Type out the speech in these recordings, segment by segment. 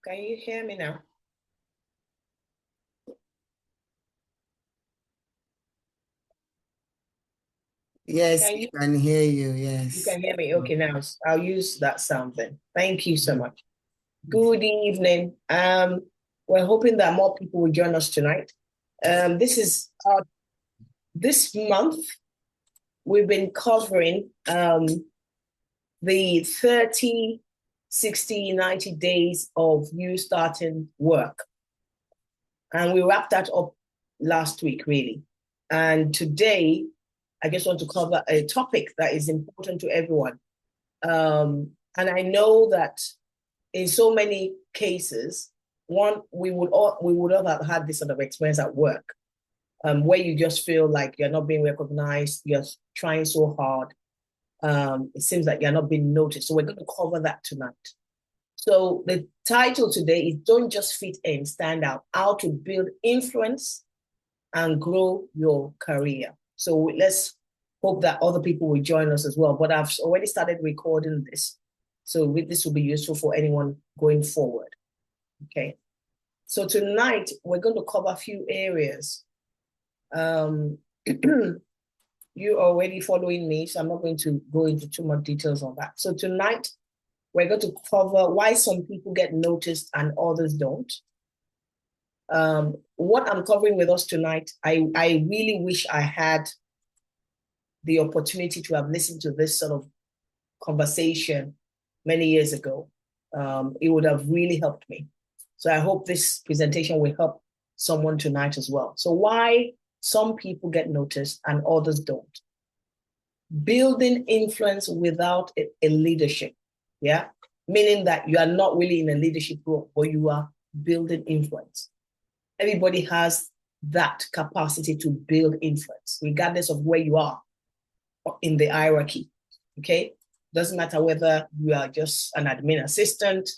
Can you hear me now? Yes, I can hear you. Yes. You can hear me. Okay, now I'll use that sound then. Thank you so much. Good evening. We're hoping that more people will join us tonight. This month we've been covering the 30, 60, 90 days of you starting work. And we wrapped that up last week, really. And today, I just want to cover a topic that is important to everyone. And I know that in so many cases, we would all have had this sort of experience at work, where you just feel like you're not being recognized, you're trying so hard. It seems like you're not being noticed. So we're going to cover that tonight. So the title today is Don't Just Fit In, Stand Out, How to Build Influence and Grow Your Career. So let's hope that other people will join us as well. But I've already started recording this. So this will be useful for anyone going forward. Okay. So tonight, we're going to cover a few areas. You're already following me, so I'm not going to go into too much details on that. So tonight, we're going to cover why some people get noticed and others don't. What I'm covering with us tonight, I really wish I had the opportunity to have listened to this sort of conversation many years ago. It would have really helped me. So I hope this presentation will help someone tonight as well. So why some people get noticed and others don't. Building influence without a leadership. Yeah, meaning that you are not really in a leadership role, but you are building influence. Everybody has that capacity to build influence, regardless of where you are in the hierarchy. Okay, doesn't matter whether you are just an admin assistant,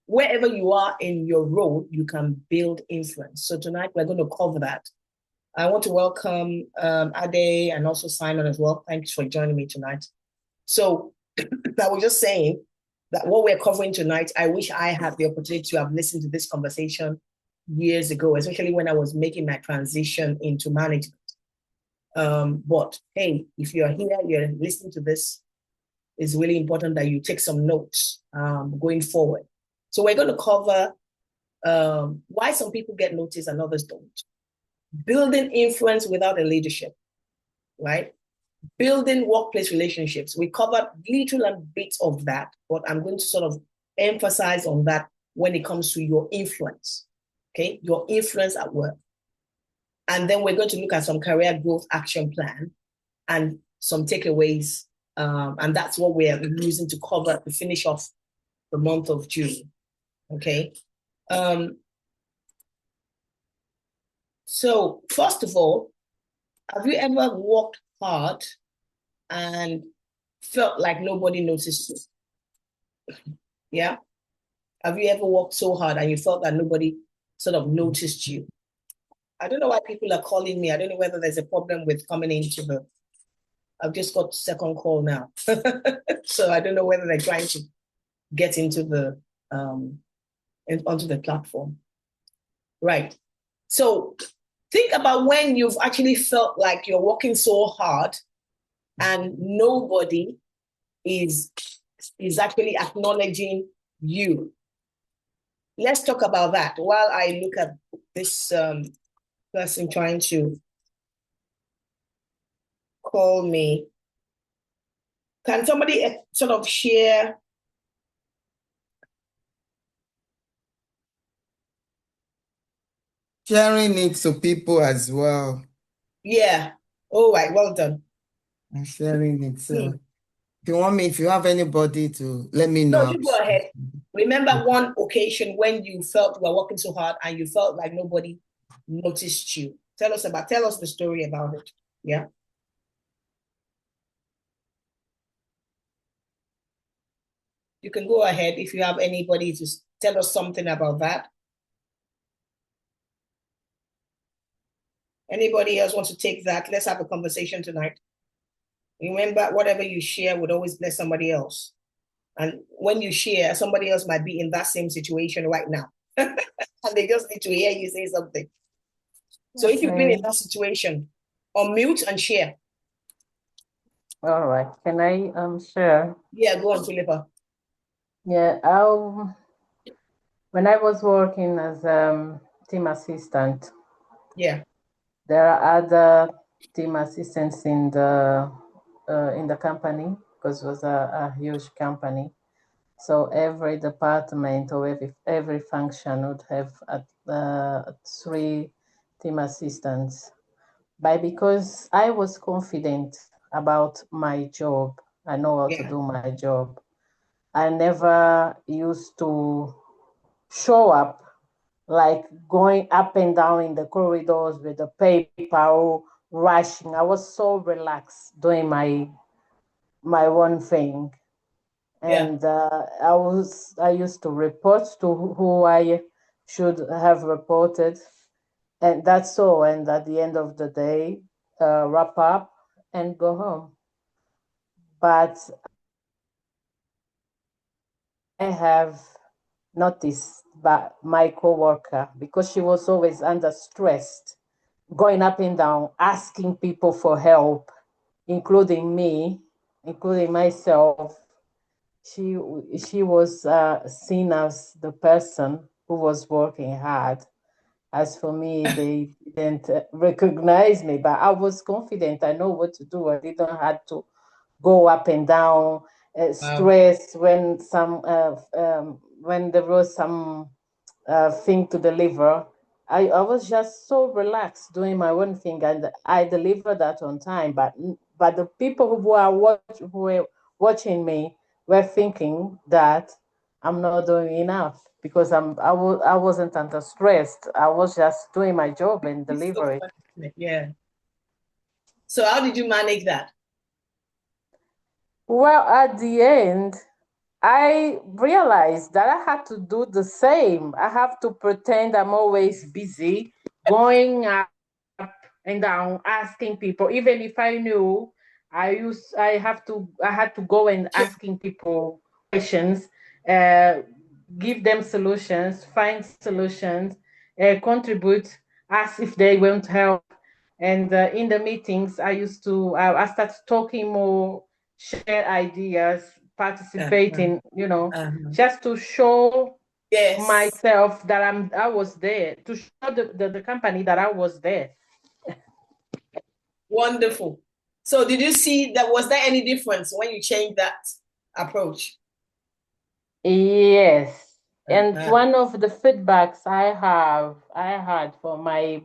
wherever you are in your role, you can build influence. So tonight we're going to cover that. I want to welcome Ade and also Simon as well. Thanks for joining me tonight. So I was just saying that what we're covering tonight, I wish I had the opportunity to have listened to this conversation years ago, especially when I was making my transition into management. But hey, if you're here, you're listening to this, it's really important that you take some notes going forward. So we're going to cover why some people get noticed and others don't. Building influence without a leadership, right? Building workplace relationships. We covered little and bits of that, but I'm going to sort of emphasize on that when it comes to your influence, okay? Your influence at work. And then we're going to look at some career growth action plan and some takeaways. And that's what we're using to cover to finish off the month of June, okay? So first of all, have you ever worked hard and felt like nobody noticed you? Yeah? Have you ever worked so hard and you felt that nobody sort of noticed you? I don't know why people are calling me. I don't know whether there's a problem with coming into the... I've just got second call now. So I don't know whether they're trying to get into the onto the platform. Right. So think about when you've actually felt like you're working so hard and nobody is actually acknowledging you. Let's talk about that while I look at this person trying to call me. Can somebody sort of share? Sharing it to people as well. Yeah. All right. Well done. I'm sharing it. So if you have anybody to let me know. No, you go ahead. Remember one occasion when you felt you were working so hard and you felt like nobody noticed you. Tell us the story about it. Yeah. You can go ahead if you have anybody to tell us something about that. Anybody else wants to take that? Let's have a conversation tonight. Remember, whatever you share would always bless somebody else. And when you share, somebody else might be in that same situation right now. And they just need to hear you say something. So if you've been in that situation, unmute and share. All right. Can I share? Yeah, go on, Philippa. Yeah, when I was working as team assistant, yeah, there are other team assistants in the company because it was a huge company. So every department or every function would have 3 team assistants. But because I was confident about my job, I know how to do my job. I never used to show up like going up and down in the corridors with the paper or rushing. I was so relaxed doing my one thing. And I used to report to who I should have reported. And that's all. And at the end of the day, wrap up and go home. But I have noticed by my coworker, because she was always under stress, going up and down, asking people for help, including me, including myself. She was seen as the person who was working hard. As for me, they didn't recognize me, but I was confident. I know what to do. I didn't have to go up and down, stress when there was some thing to deliver. I was just so relaxed doing my own thing, and I delivered that on time. But the people who were watching me were thinking that I'm not doing enough because I wasn't under stress. I was just doing my job and delivering. Yeah. So how did you manage that? Well, at the end, I realized that I had to do the same. I have to pretend I'm always busy, going up and down, asking people. Even if I knew, I had to go and asking people questions, give them solutions, find solutions, contribute, ask if they want help. And in the meetings, I started talking more, share ideas, participate in, just to show myself that I was there, to show the company that I was there. Wonderful. So did you see that? Was there any difference when you changed that approach? Yes. And one of the feedbacks I had for my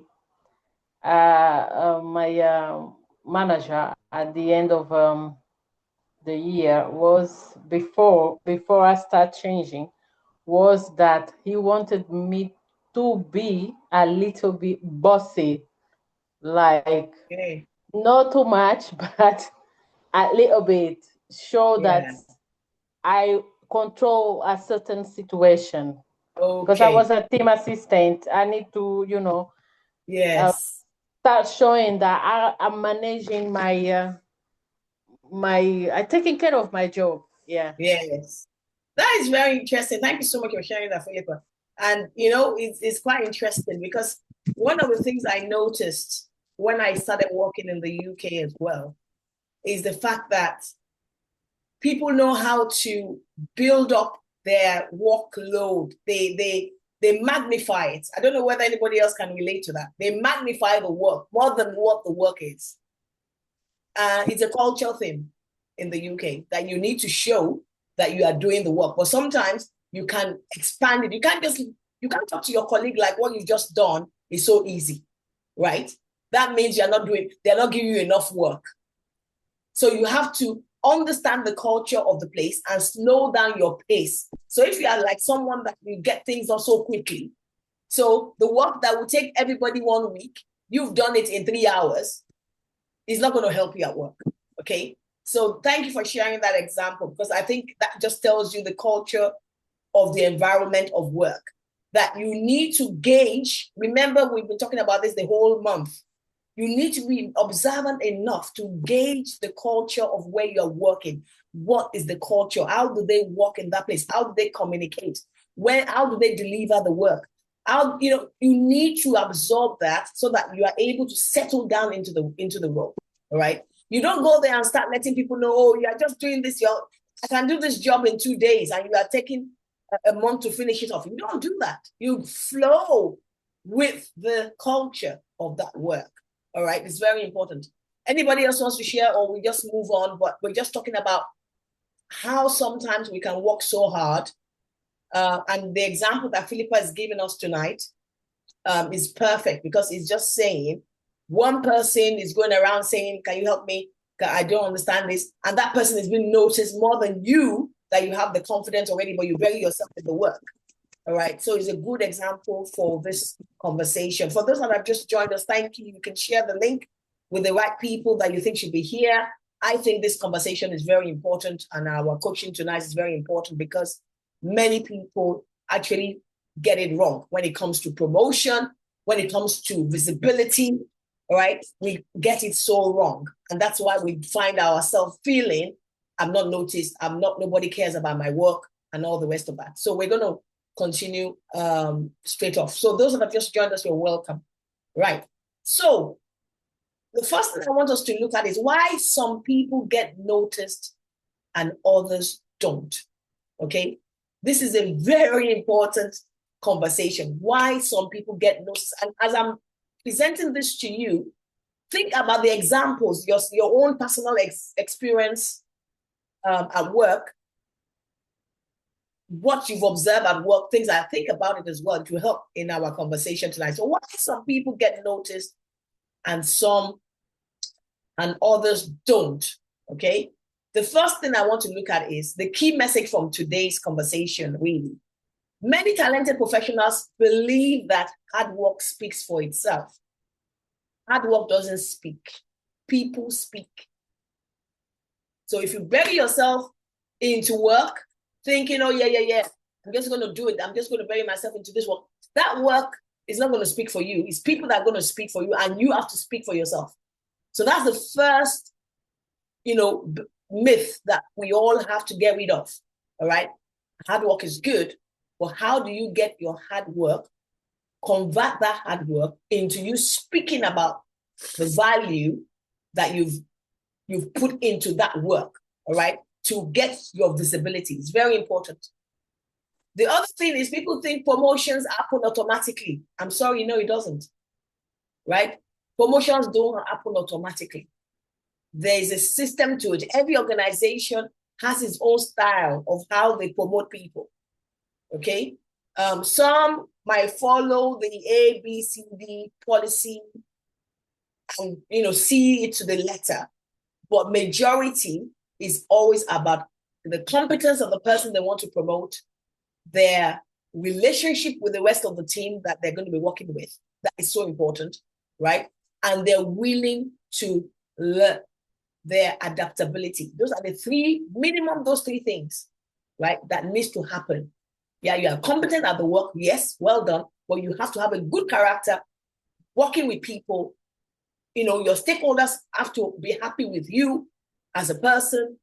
manager at the end of the year was before I start changing, was that he wanted me to be a little bit bossy, like not too much, but a little bit, show that I control a certain situation. Because I was a team assistant, I need to, start showing that I'm managing I'm taking care of my job. Yeah. Yes. That is very interesting. Thank you so much for sharing that, Philippa. And, it's quite interesting because one of the things I noticed when I started working in the UK as well is the fact that people know how to build up their workload. They magnify it. I don't know whether anybody else can relate to that. They magnify the work more than what the work is. It's a cultural thing in the UK that you need to show that you are doing the work. But sometimes you can expand it. You can't talk to your colleague like what you've just done is so easy, right? That means they're not giving you enough work. So you have to understand the culture of the place and slow down your pace. So if you are like someone that will get things done so quickly, so the work that will take everybody 1 week, you've done it in 3 hours, it's not going to help you at work. Okay. So thank you for sharing that example, because I think that just tells you the culture of the environment of work that you need to gauge. Remember, we've been talking about this the whole month. You need to be observant enough to gauge the culture of where you're working. what is the culture? How do they work in that place? How do they communicate? How do they deliver the work? You need to absorb that so that you are able to settle down into the role. All right. You don't go there and start letting people know, oh, you are just doing this. I can do this job in 2 days, and you are taking a month to finish it off. You don't do that. You flow with the culture of that work. All right. It's very important. Anybody else wants to share, or we just move on? But we're just talking about how sometimes we can work so hard. And the example that Philippa is giving us tonight is perfect, because it's just saying one person is going around saying, can you help me? I don't understand this. And that person has been noticed more than you, that you have the confidence already, but you bury yourself in the work. All right. So it's a good example for this conversation. For those that have just joined us, thank you. You can share the link with the right people that you think should be here. I think this conversation is very important, and our coaching tonight is very important, because many people actually get it wrong when it comes to promotion, when it comes to visibility, all right? We get it so wrong. And that's why we find ourselves feeling, I'm not noticed, nobody cares about my work, and all the rest of that. So we're going to continue straight off. So those that have just joined us, you're welcome. Right. So the first thing I want us to look at is why some people get noticed and others don't. Okay. This is a very important conversation. Why some people get noticed. And as I'm presenting this to you, think about the examples, your own personal experience at work, what you've observed at work, things I think about it as well to help in our conversation tonight. So why some people get noticed and others don't, okay? The first thing I want to look at is the key message from today's conversation, really. Many talented professionals believe that hard work speaks for itself. Hard work doesn't speak. People speak. So if you bury yourself into work, thinking, oh, yeah, I'm just going to do it. I'm just going to bury myself into this work. That work is not going to speak for you. It's people that are going to speak for you, and you have to speak for yourself. So that's the first, myth that we all have to get rid of, all right? Hard work is good, but how do you get your hard work, convert that hard work into you speaking about the value that you've put into that work, all right, to get your visibility? It's very important. The other thing is people think promotions happen automatically. I'm sorry, no, it doesn't, right? Promotions don't happen automatically. There is a system to it. Every organization has its own style of how they promote people, okay? Some might follow the A, B, C, D policy and, see it to the letter, but majority is always about the competence of the person they want to promote, their relationship with the rest of the team that they're going to be working with. That is so important, right? And they're willing to learn, their adaptability. Those are the those three things, right? That needs to happen. Yeah, you are competent at the work. Yes, well done. But you have to have a good character, working with people. Your stakeholders have to be happy with you as a person,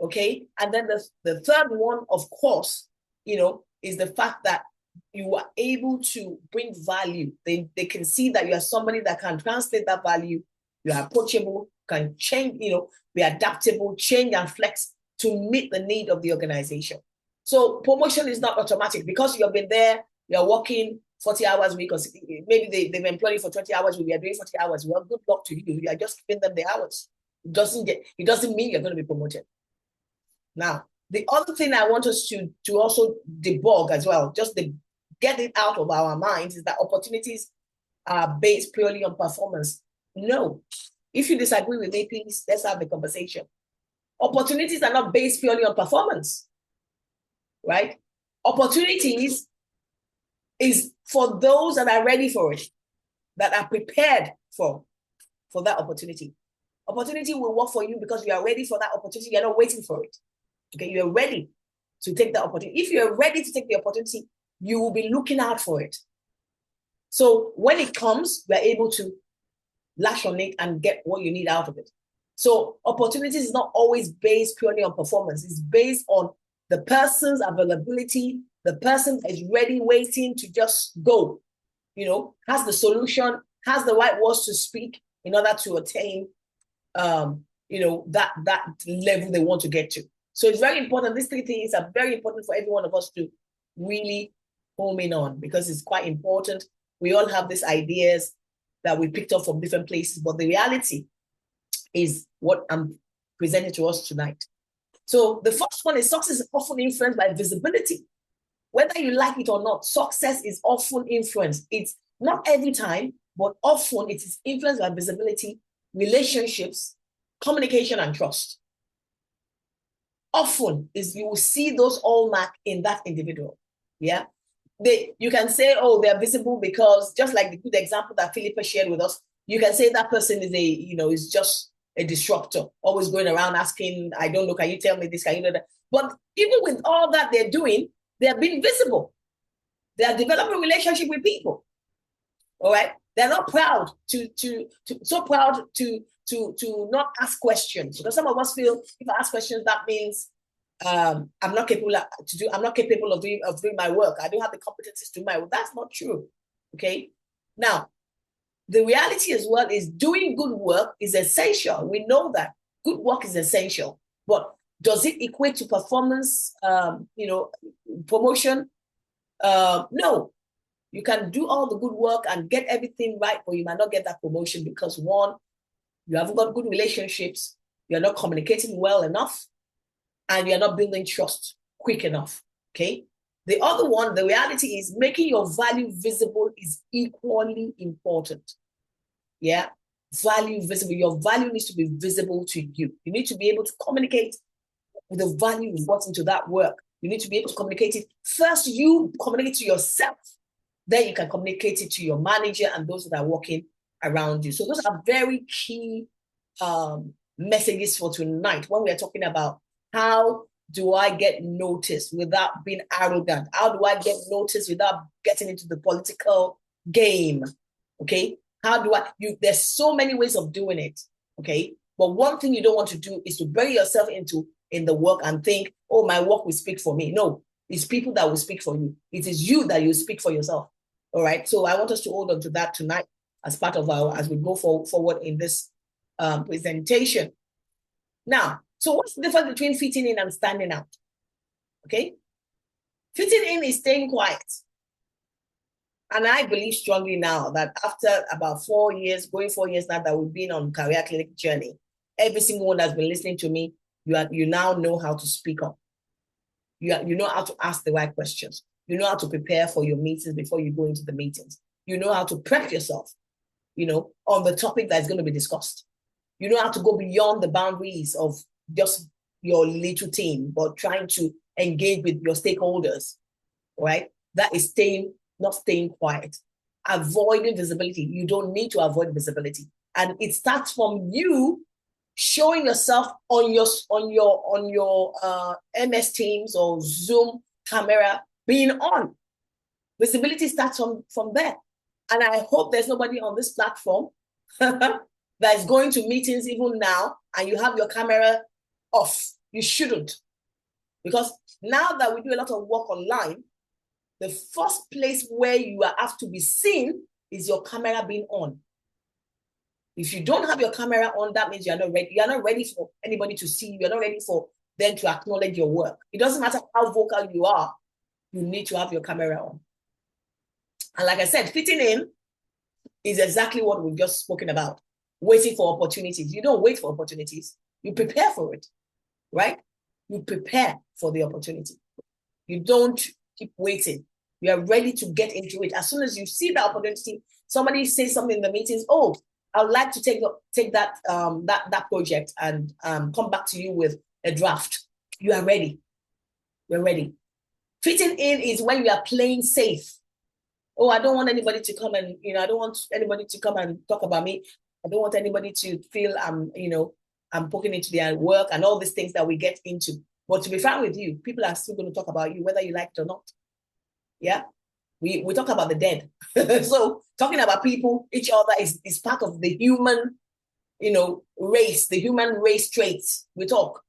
okay? And then the third one, of course, is the fact that you are able to bring value. They can see that you are somebody that can translate that value. You are approachable, can change, be adaptable, change and flex to meet the need of the organization. So promotion is not automatic because you've been there, you're working 40 hours a week, or maybe they've employed you for 20 hours, we are doing 40 hours. Well, good luck to you. You are just giving them the hours. It doesn't mean you're going to be promoted. Now, the other thing I want us to also debug as well, just get it out of our minds, is that opportunities are based purely on performance. No. If you disagree with me, please, let's have the conversation. Opportunities are not based purely on performance, right? Opportunities is for those that are ready for it, that are prepared for that opportunity. Opportunity will work for you because you are ready for that opportunity. You're not waiting for it. Okay, you're ready to take the opportunity. If you're ready to take the opportunity, you will be looking out for it. So when it comes, we're able to lash on it and get what you need out of it. So opportunities is not always based purely on performance. It's based on the person's availability, the person is ready, waiting to just go, has the solution, has the right words to speak in order to attain, that level they want to get to. So it's very important. These three things are very important for every one of us to really home in on, because it's quite important. We all have these ideas that we picked up from different places, but the reality is what I'm presenting to us tonight. So the first one is success is often influenced by visibility. Whether you like it or not, success is often influenced. It's not every time, but often it is influenced by visibility, relationships, communication, and trust. Often is you will see those all marked in that individual. Yeah. You can say, oh, they're visible because, just like the good example that Philippa shared with us, you can say that person is is just a disruptor, always going around asking, I don't know, can you tell me this? Can you know that? But even with all that they're doing, they're being visible. They are developing a relationship with people. All right. They're not proud so proud to not ask questions, because some of us feel if I ask questions, that means I'm not capable of doing my work. I don't have the competencies to do my work. That's not true. Okay. Now, the reality as well is doing good work is essential. We know that good work is essential, but does it equate to performance, promotion? No. You can do all the good work and get everything right, but you might not get that promotion because, one, you haven't got good relationships, you're not communicating well enough, and you're not building trust quick enough, okay? The other one, the reality is making your value visible is equally important, yeah? Value visible, your value needs to be visible to you. You need to be able to communicate with the value you brought into that work. You need to be able to communicate it. First, you communicate to yourself, then you can communicate it to your manager and those that are working around you. So those are very key messages for tonight when we are talking about how do I get noticed without being arrogant? How do I get noticed without getting into the political game? Okay. How do there's so many ways of doing it. Okay. But one thing you don't want to do is to bury yourself in the work and think, oh, my work will speak for me. No, it's people that will speak for you. It is you that you speak for yourself. All right. So I want us to hold on to that tonight as part of as we go forward in this presentation. Now, so what's the difference between fitting in and standing out? Okay. Fitting in is staying quiet. And I believe strongly now that after about 4 years, going 4 years now that we've been on Career Clinic journey, every single one that's been listening to me, you now know how to speak up. You know how to ask the right questions. You know how to prepare for your meetings before you go into the meetings. You know how to prep yourself, on the topic that's going to be discussed. You know how to go beyond the boundaries of just your little team, but trying to engage with your stakeholders, right? That is not staying quiet. Avoiding visibility. You don't need to avoid visibility. And it starts from you showing yourself on your MS Teams or Zoom camera being on. Visibility starts from there. And I hope there's nobody on this platform that is going to meetings even now and you have your camera off. You shouldn't. Because now that we do a lot of work online, the first place where you are asked to be seen is your camera being on. If you don't have your camera on, that means you're not ready. You're not ready for anybody to see you. You're not ready for them to acknowledge your work. It doesn't matter how vocal you are, you need to have your camera on. And like I said, fitting in is exactly what we've just spoken about. Waiting for opportunities. You don't wait for opportunities. You prepare for it, right? You prepare for the opportunity. You don't keep waiting. You are ready to get into it. As soon as you see the opportunity, somebody says something in the meetings, oh, I would like to take that project and come back to you with a draft. You are ready. You're ready. Fitting in is when you are playing safe. Oh, I don't want anybody to come and, I don't want anybody to come and talk about me. I don't want anybody to feel I'm poking into their work and all these things that we get into. But to be frank with you, people are still going to talk about you, whether you like it or not. Yeah. We talk about the dead. So talking about people, each other is part of the human race, the human race traits, we talk,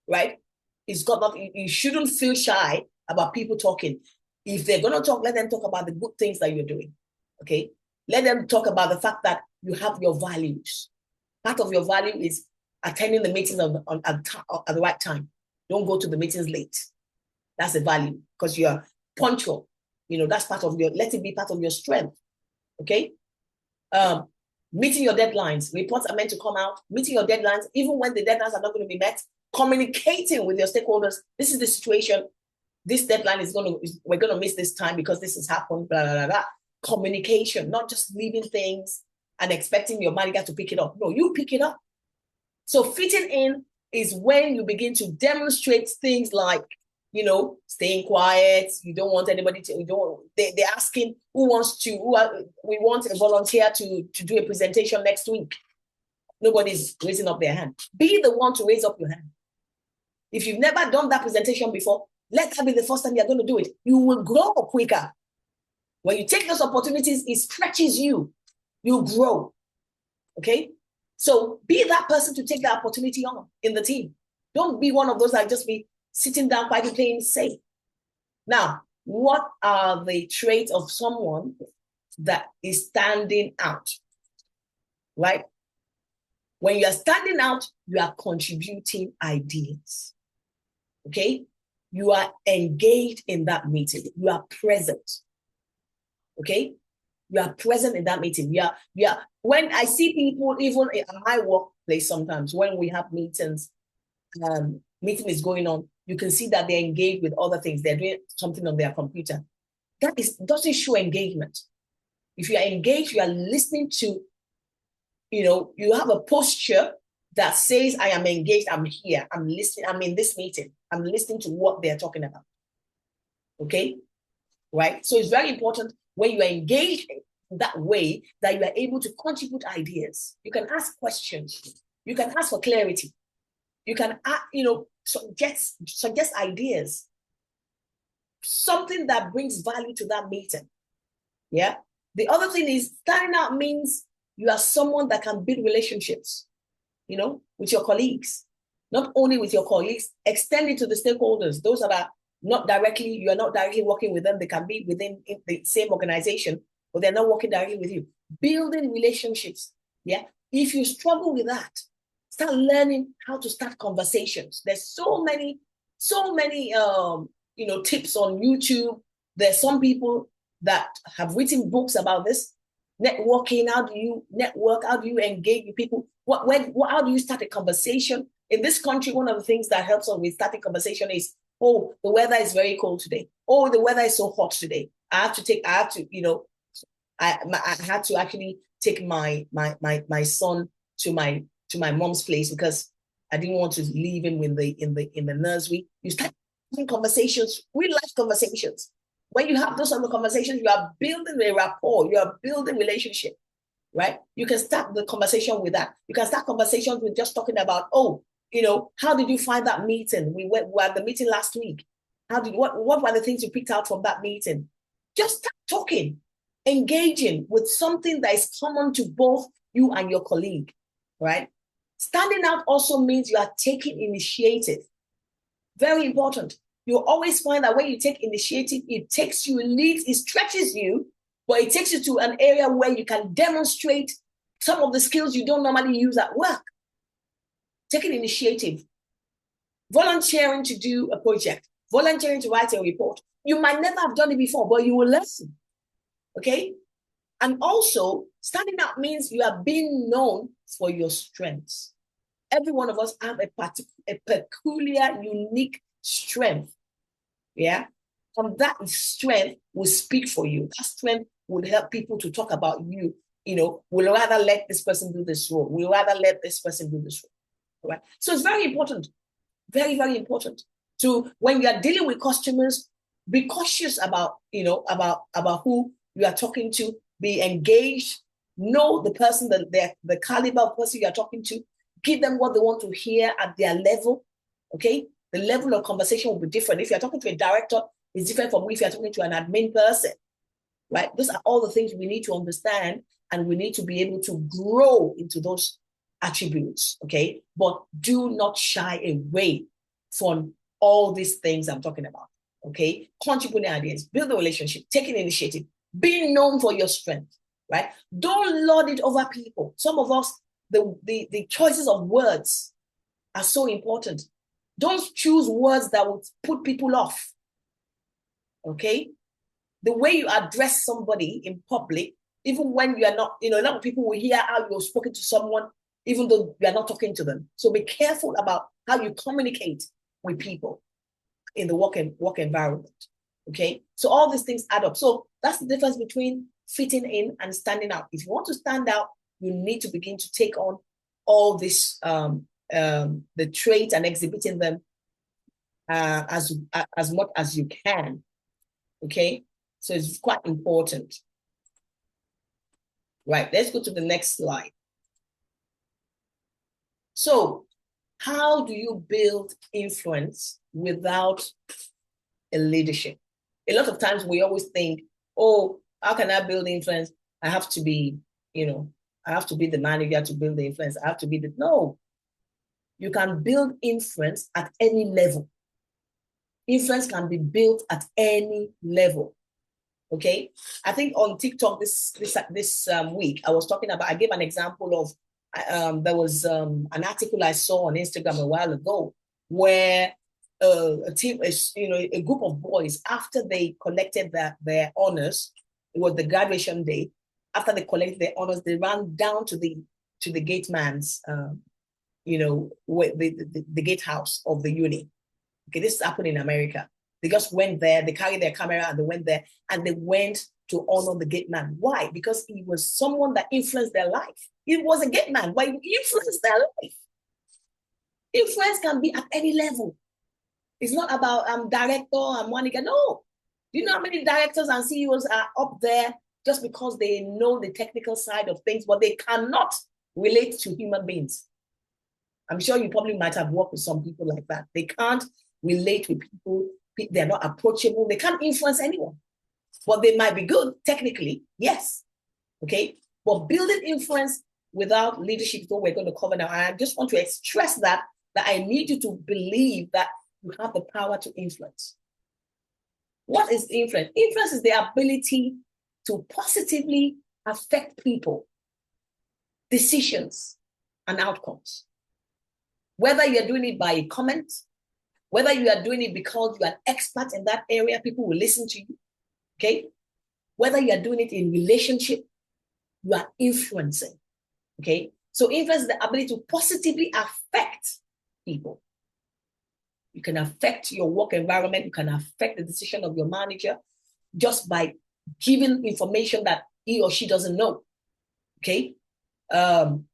right? You shouldn't feel shy about people talking. If they're going to talk, let them talk about the good things that you're doing, okay? Let them talk about the fact that you have your values. Part of your value is attending the meetings at the right time. Don't go to the meetings late. That's a value because you're punctual. That's let it be part of your strength, okay? Meeting your deadlines. Reports are meant to come out. Meeting your deadlines, even when the deadlines are not going to be met. Communicating with your stakeholders. This is the situation. This deadline we're going to miss this time because this has happened, blah, blah, blah, blah. Communication, not just leaving things and expecting your manager to pick it up. No, you pick it up. So fitting in is when you begin to demonstrate things like, staying quiet. You don't want anybody to, they're asking we want a volunteer to do a presentation next week. Nobody's raising up their hand. Be the one to raise up your hand. If you've never done that presentation before, let that be the first time you're going to do it. You will grow quicker. When you take those opportunities, it stretches you. You grow. Okay? So be that person to take that opportunity on in the team. Don't be one of those that just be sitting down quietly playing safe. Now, what are the traits of someone that is standing out? Right? When you are standing out, you are contributing ideas. Okay? You are engaged in that meeting. You are present. Okay? You are present in that meeting. When I see people, even in my workplace sometimes, when we have meetings, meeting is going on, you can see that they're engaged with other things. They're doing something on their computer. That doesn't show engagement. If you are engaged, you are listening to, you have a posture that says, I am engaged, I'm here, I'm listening, I'm in this meeting, I'm listening to what they're talking about. Okay? Right? So it's very important when you are engaged in that way that you are able to contribute ideas. You can ask questions. You can ask for clarity. You can, suggest ideas. Something that brings value to that meeting. Yeah? The other thing is standing out means you are someone that can build relationships, with your colleagues. Not only with your colleagues, extend it to the stakeholders. Those that are you are not directly working with them. They can be within the same organization, but they're not working directly with you. Building relationships. Yeah. If you struggle with that, start learning how to start conversations. There's so many tips on YouTube. There's some people that have written books about this. Networking, how do you network? How do you engage with people? How do you start a conversation? In this country, one of the things that helps us with starting conversation is, oh, the weather is very cold today. Oh, the weather is so hot today. I had to actually take my son to my mom's place because I didn't want to leave him in the nursery. You start having conversations, real life conversations. When you have those other conversations, you are building a rapport, you are building relationship, right? You can start the conversation with that. You can start conversations with just talking about, how did you find that meeting? We were at the meeting last week. What were the things you picked out from that meeting? Just start talking, engaging with something that is common to both you and your colleague, right? Standing out also means you are taking initiative. Very important. You always find that when you take initiative, it stretches you, but it takes you to an area where you can demonstrate some of the skills you don't normally use at work. Taking initiative, volunteering to do a project, volunteering to write a report. You might never have done it before, but you will learn. Okay? And also, standing out means you are being known for your strengths. Every one of us have a peculiar, unique strength. Yeah? And that strength will speak for you. That strength will help people to talk about you. We'll rather let this person do this role. We'll rather let this person do this role. Right? So it's very important, very, very important to, when you are dealing with customers, be cautious about who you are talking to, be engaged, know the person, the caliber of person you are talking to, give them what they want to hear at their level. Okay? The level of conversation will be different. If you're talking to a director, it's different from if you're talking to an admin person, right? Those are all the things we need to understand, and we need to be able to grow into those attributes, okay? But do not shy away from all these things I'm talking about, okay? Contributing ideas, build a relationship, taking initiative, being known for your strength, right? Don't lord it over people. Some of us, the choices of words are so important. Don't choose words that will put people off, okay? The way you address somebody in public, even when you are not, a lot of people will hear how you've spoken to someone, even though you are not talking to them. So be careful about how you communicate with people in the work environment, okay? So all these things add up. So that's the difference between fitting in and standing out. If you want to stand out, you need to begin to take on all this, the traits and exhibiting them as much as you can, okay? So it's quite important. Right, let's go to the next slide. So how do you build influence without a leadership? A lot of times we always think, oh, how can I build influence? I have to be, I have to be the manager to build the influence. I have to be no. You can build influence at any level. Influence can be built at any level. Okay, I think on TikTok this week I gave an example of there was an article I saw on Instagram a while ago where a group of boys, after they collected their honors, it was the graduation day. After they collected their honors, they ran down to the gate man's the gatehouse of the uni. Okay, this happened in America. They just went there, they carried their camera and they went there and they went to honor the gate man. Why? Because he was someone that influenced their life. He was a gate man, but he influenced their life. Influence can be at any level. It's not about director and Monica. No. Do you know how many directors and CEOs are up there just because they know the technical side of things, but they cannot relate to human beings? I'm sure you probably might have worked with some people like that. They can't relate with people. They're not approachable. They can't influence anyone. But they might be good technically, yes. Okay. But building influence without leadership is what we're going to cover now. And I just want to stress that I need you to believe that you have the power to influence. What is influence? Influence is the ability to positively affect people, decisions, and outcomes. Whether you're doing it by a comment, whether you are doing it because you are an expert in that area, people will listen to you, okay? Whether you are doing it in relationship, you are influencing, okay? So influence is the ability to positively affect people. You can affect your work environment. You can affect the decision of your manager just by giving information that he or she doesn't know, okay? And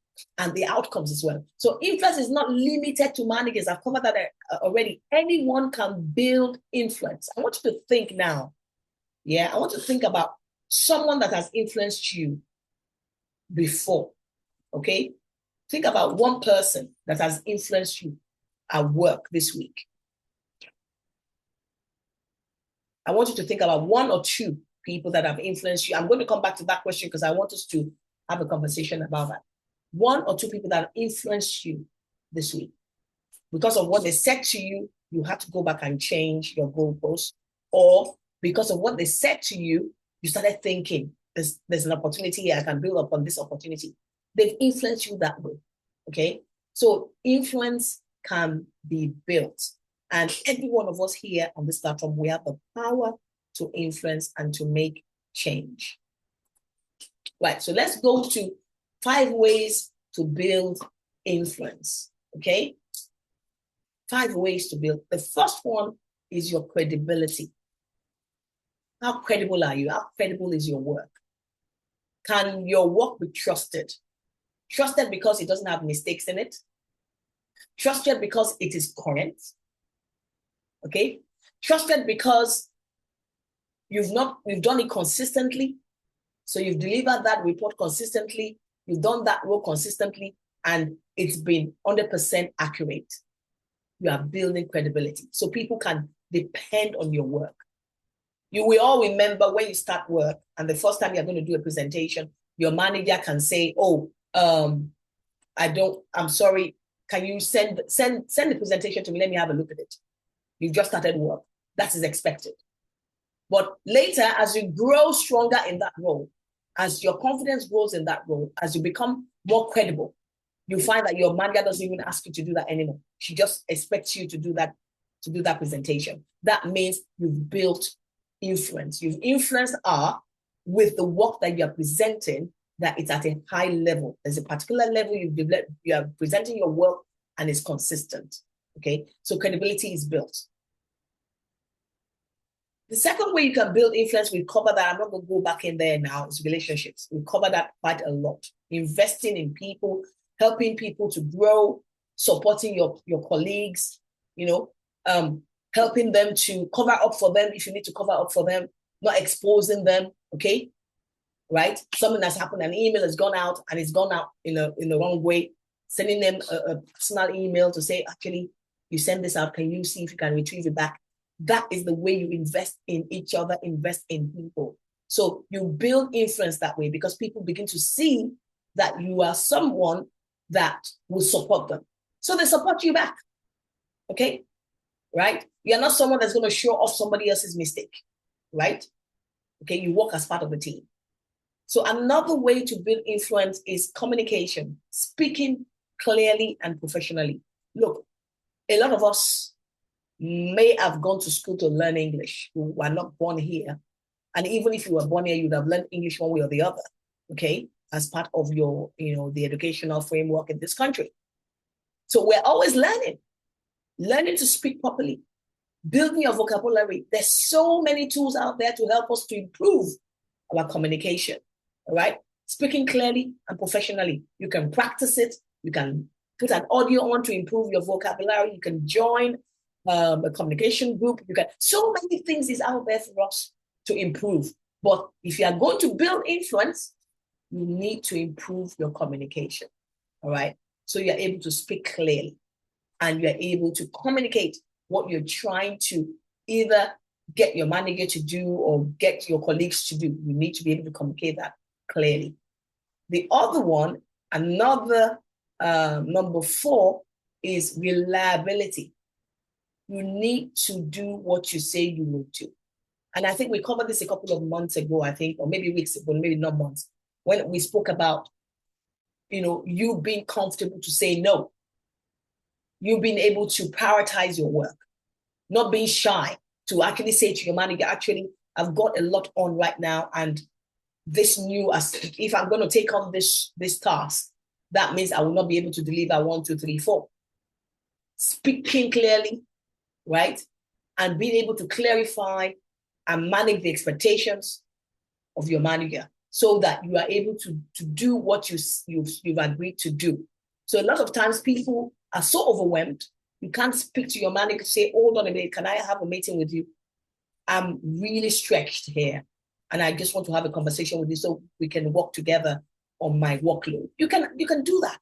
the outcomes as well. So influence is not limited to managers. I've covered that already. Anyone can build influence. I want you to think now. Yeah, I want you to think about someone that has influenced you before. Okay? Think about one person that has influenced you at work this week. I want you to think about one or two people that have influenced you. I'm going to come back to that question because I want us to have a conversation about that. One or two people that influenced you this week. Because of what they said to you, you have to go back and change your goalposts. Or because of what they said to you, you started thinking, there's an opportunity here, I can build upon this opportunity. They've influenced you that way, okay? So influence can be built. And every one of us here on this platform, we have the power to influence and to make change. Right, so let's go to 5 ways to build influence, okay? 5 ways to build. The first one is your credibility. How credible are you? How credible is your work? Can your work be trusted? Trusted because it doesn't have mistakes in it. Trusted because it is current. Okay? Trusted because you've done it consistently. So you've delivered that report consistently. You've done that role consistently, and it's been 100% accurate. You are building credibility. So people can depend on your work. You will all remember when you start work and the first time you're going to do a presentation, your manager can say, I'm sorry, can you send the presentation to me? Let me have a look at it. You've just started work. That is expected. But later, as you grow stronger in that role, as your confidence grows in that role, as you become more credible, you find that your manager doesn't even ask you to do that anymore. She just expects you to do that presentation. That means you've built influence. You've influenced her with the work that you're presenting, that it's at a high level. There's a particular level you are presenting your work and it's consistent. Okay, so credibility is built. The second way you can build influence, we cover that. I'm not going to go back in there now. Is relationships. We cover that quite a lot. Investing in people, helping people to grow, supporting your colleagues, helping them to cover up for them if you need to cover up for them, not exposing them. Okay, right? Something that's happened, an email has gone out and it's gone out in the wrong way. Sending them a personal email to say, actually, you send this out. Can you see if you can retrieve it back? That is the way you invest in each other, invest in people. So you build influence that way because people begin to see that you are someone that will support them. So they support you back. Okay? Right? You're not someone that's going to show off somebody else's mistake. Right? Okay? You work as part of the team. So another way to build influence is communication, speaking clearly and professionally. Look, a lot of us may have gone to school to learn English, who were not born here. And even if you were born here, you'd have learned English one way or the other, okay, as part of your, the educational framework in this country. So we're always learning to speak properly, building your vocabulary. There's so many tools out there to help us to improve our communication, all right? Speaking clearly and professionally. You can practice it. You can put an audio on to improve your vocabulary. You can join a communication group. You can, so many things is out there for us to improve. But if you are going to build influence, you need to improve your communication. All right. So you're able to speak clearly and you're able to communicate what you're trying to either get your manager to do or get your colleagues to do. You need to be able to communicate that clearly. The other one, another number 4 is reliability. You need to do what you say you will do. And I think we covered this a couple of months ago, I think, or maybe weeks ago, maybe not months, when we spoke about, you being comfortable to say no. You being able to prioritize your work, not being shy to actually say to your manager, actually, I've got a lot on right now. And if I'm going to take on this task, that means I will not be able to deliver 1, 2, 3, 4. Speaking clearly, right? And being able to clarify and manage the expectations of your manager so that you are able to do what you've agreed to do. So a lot of times people are so overwhelmed, you can't speak to your manager to say, hold on a minute, can I have a meeting with you? I'm really stretched here and I just want to have a conversation with you so we can work together on my workload. You can do that.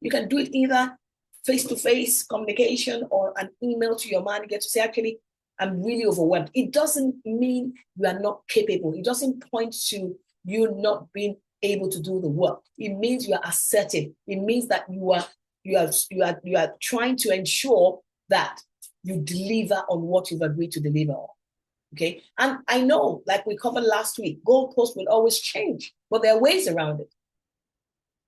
You can do it either face-to-face communication or an email to your manager to say, actually, I'm really overwhelmed. It doesn't mean you are not capable. It doesn't point to you not being able to do the work. It means you are assertive. It means that you are trying to ensure that you deliver on what you've agreed to deliver on. Okay. And I know, like we covered last week, goalposts will always change, but there are ways around it.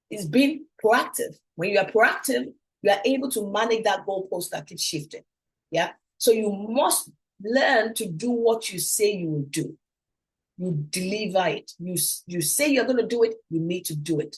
It's being proactive. When you are proactive, you are able to manage that goalpost that keeps shifting. Yeah. So you must learn to do what you say you will do. You deliver it. You say you're going to do it, you need to do it.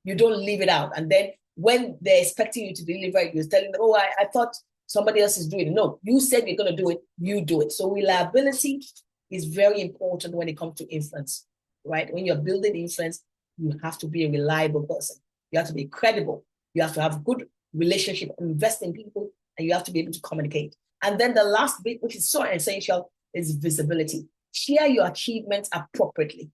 You don't leave it out. And then when they're expecting you to deliver it, you're telling them, oh, I thought somebody else is doing it. No, you said you're going to do it, you do it. So reliability is very important when it comes to influence, right? When you're building influence, you have to be a reliable person. You have to be credible. You have to have good relationship, invest in people, and you have to be able to communicate. And then the last bit, which is so essential, is visibility. Share your achievements appropriately.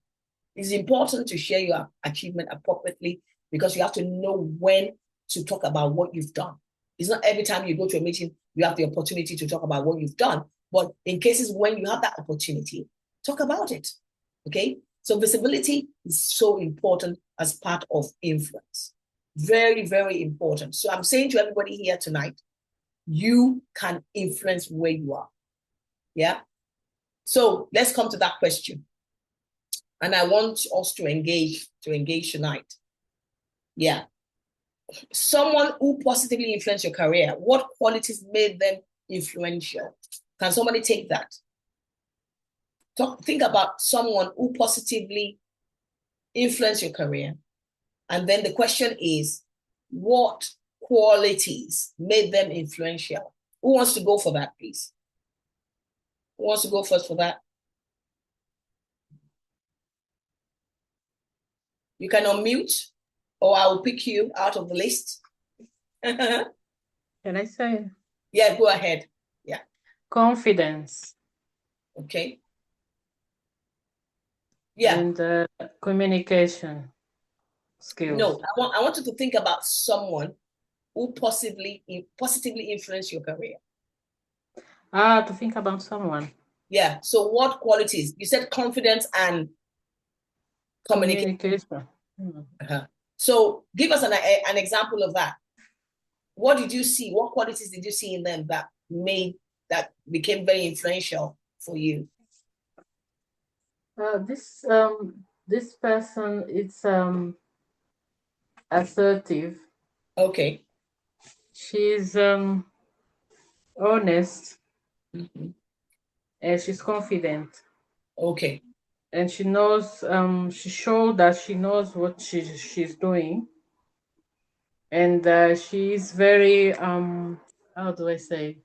It's important to share your achievement appropriately because you have to know when to talk about what you've done. It's not every time you go to a meeting, you have the opportunity to talk about what you've done. But in cases when you have that opportunity, talk about it. Okay? So visibility is so important as part of influence. Very, very important. So I'm saying to everybody here tonight, you can influence where you are. Yeah. So let's come to that question. And I want us to engage tonight. Yeah. Someone who positively influenced your career, what qualities made them influential? Can somebody take that? Think about someone who positively influenced your career. And then the question is, what qualities made them influential? Who wants to go for that, please? Who wants to go first for that? You can unmute, or I will pick you out of the list. Can I say? Yeah, go ahead. Yeah. Confidence. Okay. Yeah. And communication skills. No, I want you to think about someone who positively influenced your career. To think about someone. Yeah. So what qualities? You said confidence and communication. So give us an example of that. What did you see? What qualities did you see in them that became very influential for you? This person is assertive. Okay. She's honest. And she's confident. Okay. And she knows, she showed that she knows what she's doing. And she's very, how do I say?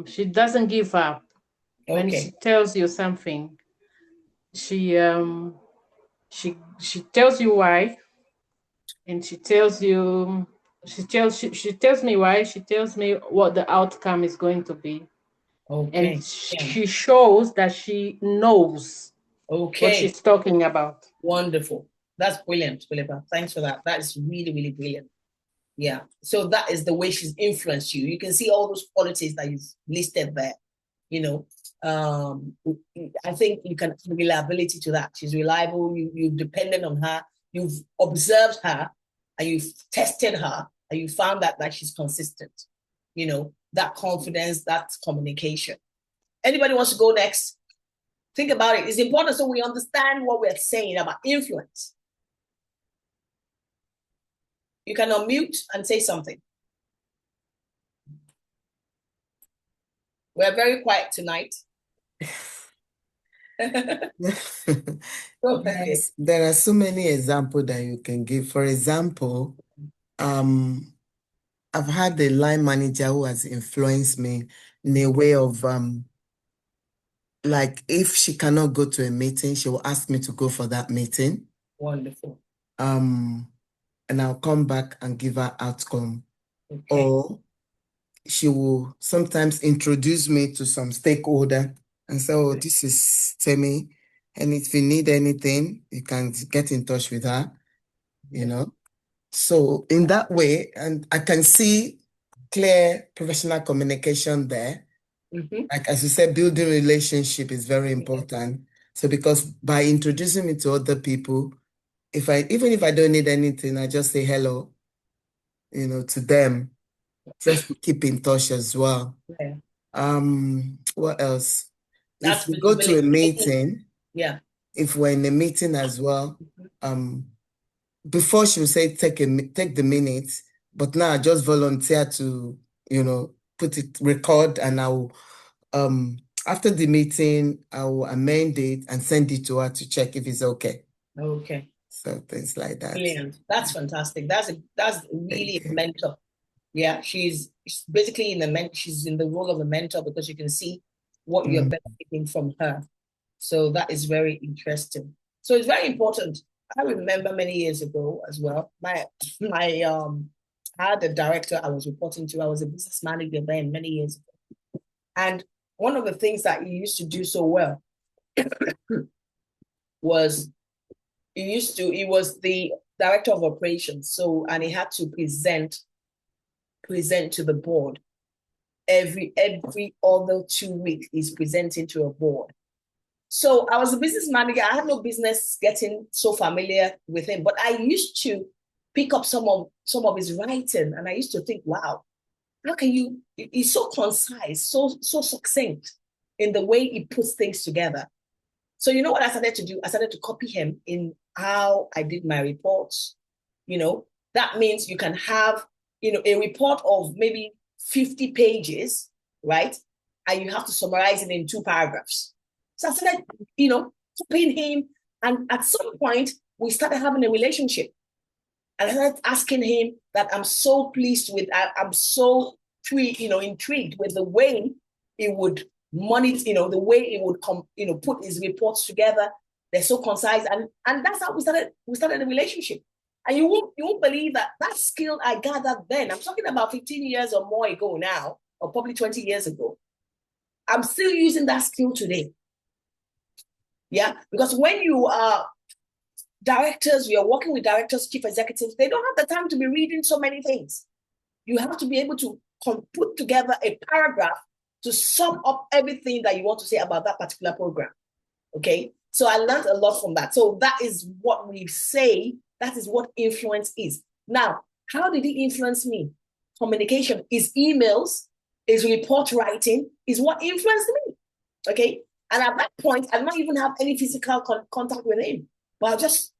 She doesn't give up. Okay. When she tells you something, she tells you why, and she tells me why, she tells me what the outcome is going to be. Okay. And she shows that she knows what she's talking about. Wonderful. That's brilliant, Philippa. Thanks for that. That is really, really brilliant. Yeah. So that is the way she's influenced you. You can see all those qualities that you've listed there. You know, I think you can have reliability to that. She's reliable. You've depended on her. You've observed her, and you've tested her, and you found that she's consistent. You know, that confidence, that communication. Anybody wants to go next? Think about it. It's important so we understand what we're saying about influence. You can unmute and say something. We're very quiet tonight. Yes, there are so many examples that you can give. For example, I've had a line manager who has influenced me in a way of like if she cannot go to a meeting, she will ask me to go for that meeting. Wonderful. And I'll come back and give her outcome. Okay. Or she will sometimes introduce me to some stakeholder and say, oh, this is Temi. And if you need anything, you can get in touch with her, you know. So in that way, and I can see clear professional communication there. Like as you said, building relationship is very important. So because by introducing me to other people, even if I don't need anything, I just say hello, you know, to them, just to keep in touch as well. Yeah. What else? That's if we go to a meeting, yeah. If we're in a meeting as well, before she would say take the minutes, but now I just volunteer to, you know, record, and I'll after the meeting, I will amend it and send it to her to check if it's okay. Okay. So things like that. Brilliant. That's fantastic. That's really a mentor. Yeah, she's basically she's in the role of a mentor because you can see what you're benefiting from her. So that is very interesting. So it's very important. I remember many years ago as well, I had a director I was reporting to. I was a business manager then many years ago. And one of the things that he used to do so well was he was the director of operations. So, and he had to present to the board every other 2 weeks. He's presenting to a board. So I was a business manager. I had no business getting so familiar with him, but I used to pick up some of his writing, and I used to think, wow, how can you? He's so concise, so succinct in the way he puts things together. So you know what I started to do? I started to copy him in how I did my reports. That means you can have, a report of maybe 50 pages, right? And you have to summarize it in 2 paragraphs. So I started, copying him. And at some point, we started having a relationship. And I started asking him that I'm so pleased with, I'm so intrigued with the way he would monitor, the way he would put his reports together. They're so concise. And that's how we started the relationship. And you won't believe that skill I gathered then, I'm talking about 15 years or more ago now, or probably 20 years ago. I'm still using that skill today. Yeah, because when you are directors, you're working with directors, chief executives, they don't have the time to be reading so many things. You have to be able to put together a paragraph to sum up everything that you want to say about that particular program. Okay, so I learned a lot from that. So that is what we say, that is what influence is. Now, how did he influence me? Communication, his emails, his report writing is what influenced me. Okay, and at that point, I did not even have any physical contact with him, but I just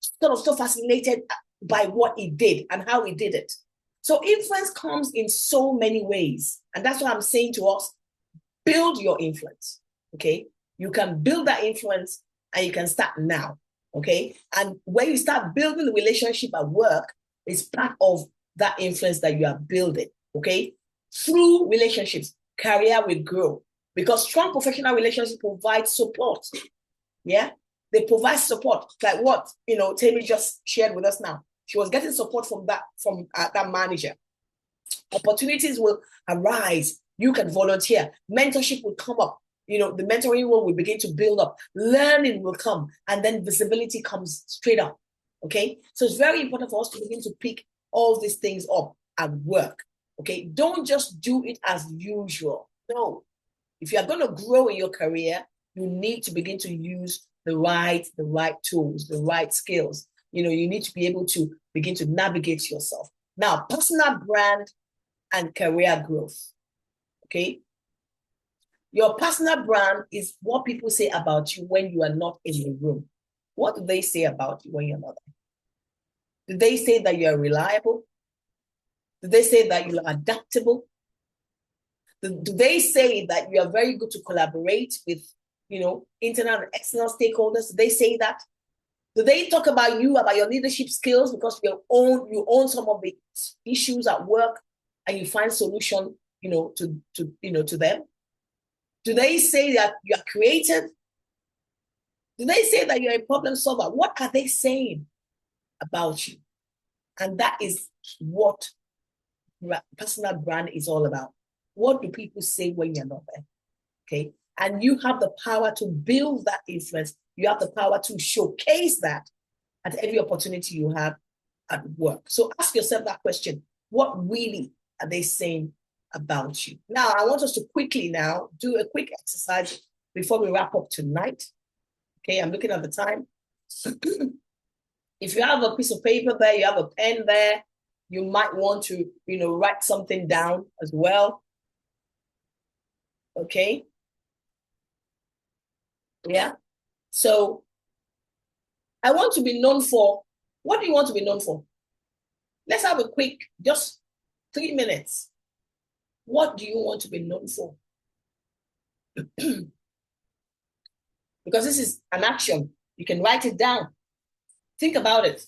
sort of so fascinated by what he did and how he did it. So influence comes in so many ways. And that's what I'm saying to us, build your influence, okay? You can build that influence and you can start now, okay? And when you start building the relationship at work, it's part of that influence that you are building, okay? Through relationships, career will grow because strong professional relationships provide support, yeah? They provide support, like what Tammy just shared with us now. She was getting support from that manager. Opportunities will arise. You can volunteer. Mentorship will come up. The mentoring role will begin to build up. Learning will come, and then visibility comes straight up. Okay, so it's very important for us to begin to pick all these things up at work. Okay, don't just do it as usual. No, if you are going to grow in your career, you need to begin to use the right tools, the right skills. You need to be able to begin to navigate yourself. Now, personal brand and career growth. Okay. Your personal brand is what people say about you when you are not in the room. What do they say about you when you're not there? Do they say that you're reliable? Do they say that you're adaptable? Do they say that you are very good to collaborate with internal and external stakeholders? Do they say that? Do they talk about you, about your leadership skills because you own some of the issues at work and you find solution, to them? Do they say that you are creative? Do they say that you're a problem solver? What are they saying about you? And that is what personal brand is all about. What do people say when you're not there? Okay. And you have the power to build that influence. You have the power to showcase that at every opportunity you have at work. So ask yourself that question. What really are they saying about you? Now, I want us to quickly now do a quick exercise before we wrap up tonight. Okay, I'm looking at the time. If you have a piece of paper there, you have a pen there, you might want to, write something down as well. Okay. Yeah. So I want to be known for, what do you want to be known for? Let's have a quick, just 3 minutes. What do you want to be known for? Because this is an action. You can write it down. Think about it.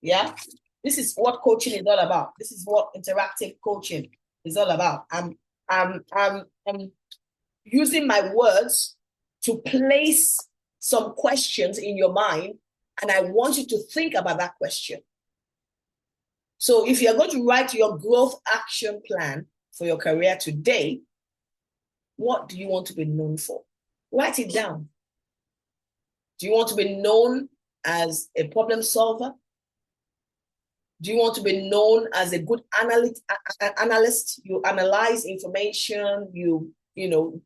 Yeah. This is what coaching is all about. This is what interactive coaching is all about. I'm using my words to place some questions in your mind, and I want you to think about that question. So if you're going to write your growth action plan for your career today, what do you want to be known for? Write it down. Do you want to be known as a problem solver? Do you want to be known as a good analyst? You analyze information, you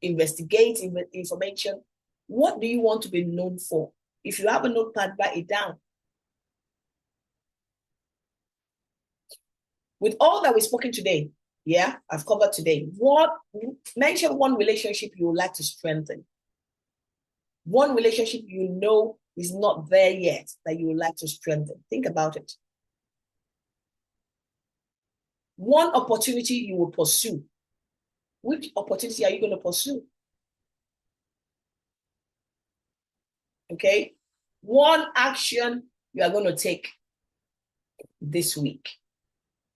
investigate information. What do you want to be known for? If you have a notepad, write it down. With all that we've spoken today, yeah, I've covered today, mention one relationship you would like to strengthen. One relationship you know is not there yet that you would like to strengthen. Think about it. One opportunity you will pursue. Which opportunity are you going to pursue? Okay. One action you are going to take this week.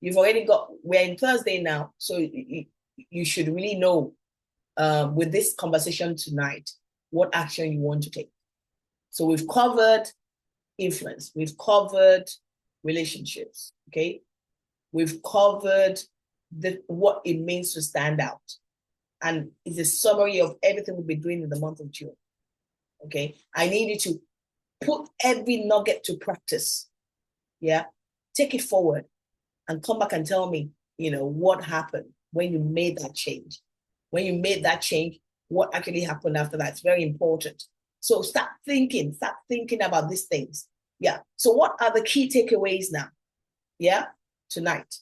You've already we're in Thursday now, so you should really know with this conversation tonight what action you want to take. So we've covered influence, we've covered relationships, okay? We've covered what it means to stand out. And it's a summary of everything we'll be doing in the month of June, okay? I need you to put every nugget to practice, yeah? Take it forward and come back and tell me, what happened when you made that change. When you made that change, what actually happened after that? It's very important. So start thinking about these things. Yeah. So what are the key takeaways now? Yeah. Tonight.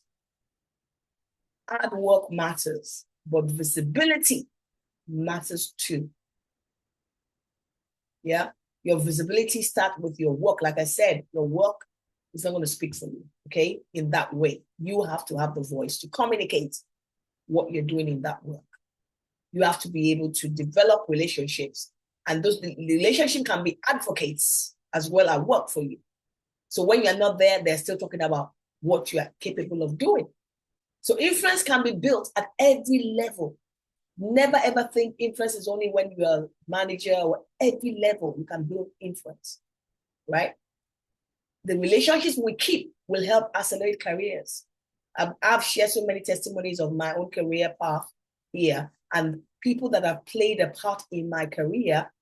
Hard work matters, but visibility matters too. Yeah. Your visibility starts with your work. Like I said, your work is not going to speak for you. Okay. In that way, you have to have the voice to communicate what you're doing in that work. You have to be able to develop relationships, and those relationships can be advocates as well at work for you. So when you're not there, they're still talking about what you are capable of doing. So influence can be built at every level. Never ever think influence is only when you're a manager, or every level you can build influence, right? The relationships we keep will help accelerate careers. I've shared so many testimonies of my own career path here, and people that have played a part in my career,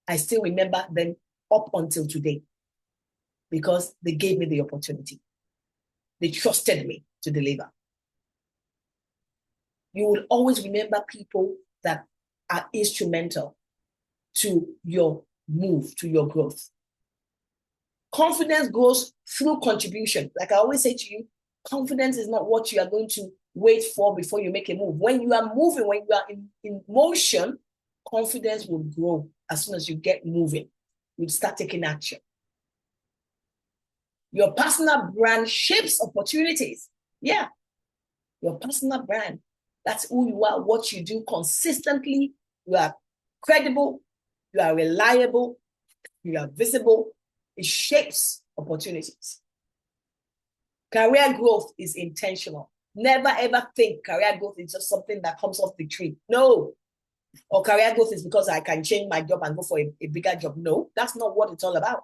I still remember them up until today because they gave me the opportunity. They trusted me to deliver. You will always remember people that are instrumental to your move, to your growth. Confidence grows through contribution. Like I always say to you, confidence is not what you are going to wait for before you make a move. When you are moving, when you are in motion, confidence will grow as soon as you get moving. You start taking action. Your personal brand shapes opportunities. Yeah, your personal brand. That's who you are, what you do consistently. You are credible, you are reliable, you are visible. It shapes opportunities. Career growth is intentional. Never ever think career growth is just something that comes off the tree. No. Or career growth is because I can change my job and go for a bigger job. No, that's not what it's all about.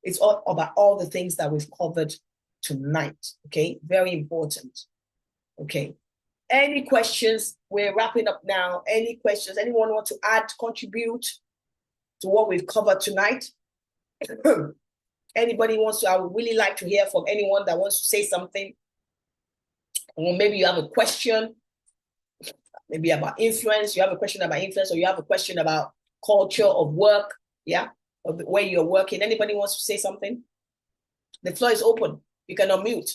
It's all about all the things that we've covered tonight. Okay, very important. Okay. Any questions? We're wrapping up now. Any questions? Anyone want to add, contribute to what we've covered tonight? Anybody wants to? I would really like to hear from anyone that wants to say something. Or maybe you have a question, maybe about influence. You have a question about influence, or you have a question about culture of work, yeah, or where you're working. Anybody wants to say something? The floor is open. You can unmute.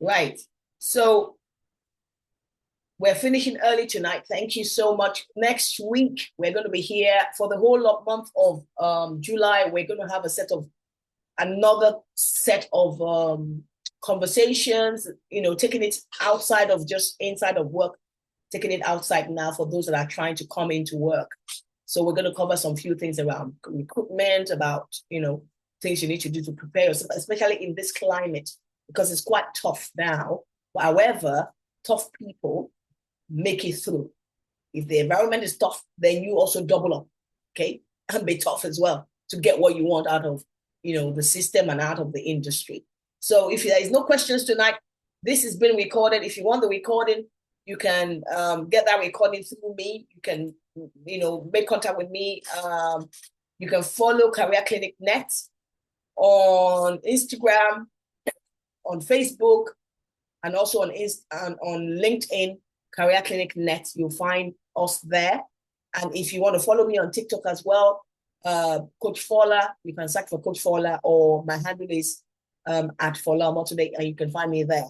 Right. So we're finishing early tonight. Thank you so much. Next week, we're going to be here for the whole month of July. We're going to have another set of conversations, taking it outside of just inside of work, taking it outside now for those that are trying to come into work. So we're going to cover some few things around recruitment, about, things you need to do to prepare yourself, especially in this climate, because it's quite tough now. However, tough people make it through. If the environment is tough, then you also double up, okay? And be tough as well to get what you want out of, the system and out of the industry. So if there is no questions tonight, this has been recorded. If you want the recording, you can get that recording through me. You can, make contact with me. You can follow Career Clinic Net on Instagram, on Facebook, and also on LinkedIn, Career Clinic Net. You'll find us there. And if you want to follow me on TikTok as well, Coach Fola, you can search for Coach Fola, or my handle is at Fola Motivate, and you can find me there.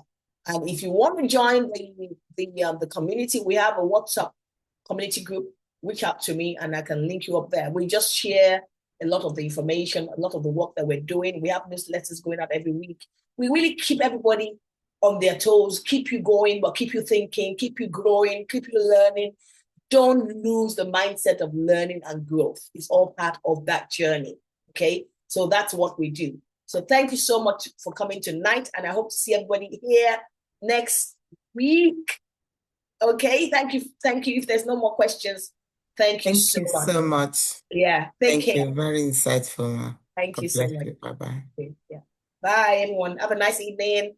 And if you want to join the community, we have a WhatsApp community group. Reach out to me and I can link you up there. We just share a lot of the information, a lot of the work that we're doing. We have newsletters going out every week. We really keep everybody on their toes, keep you going, but keep you thinking, keep you growing, keep you learning. Don't lose the mindset of learning and growth. It's all part of that journey, okay? So that's what we do. So thank you so much for coming tonight, and I hope to see everybody here next week. Okay, thank you. Thank you. If there's no more questions, thank you so much. Yeah, thank you. Very insightful, ma. Thank you so much. Bye-bye. Yeah. Bye, everyone. Have a nice evening.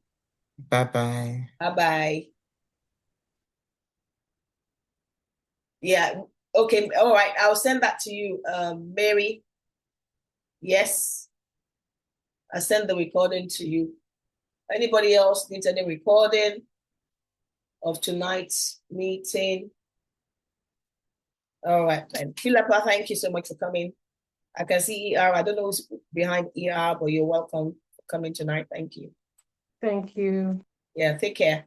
Bye-bye. Bye-bye. Yeah. Okay. All right. I'll send that to you, Mary. Yes. I send the recording to you. Anybody else needs any recording of tonight's meeting? All right, then. Philippa, thank you so much for coming. I can see ER. I don't know who's behind ER, but you're welcome for coming tonight. Thank you. Thank you. Yeah, take care.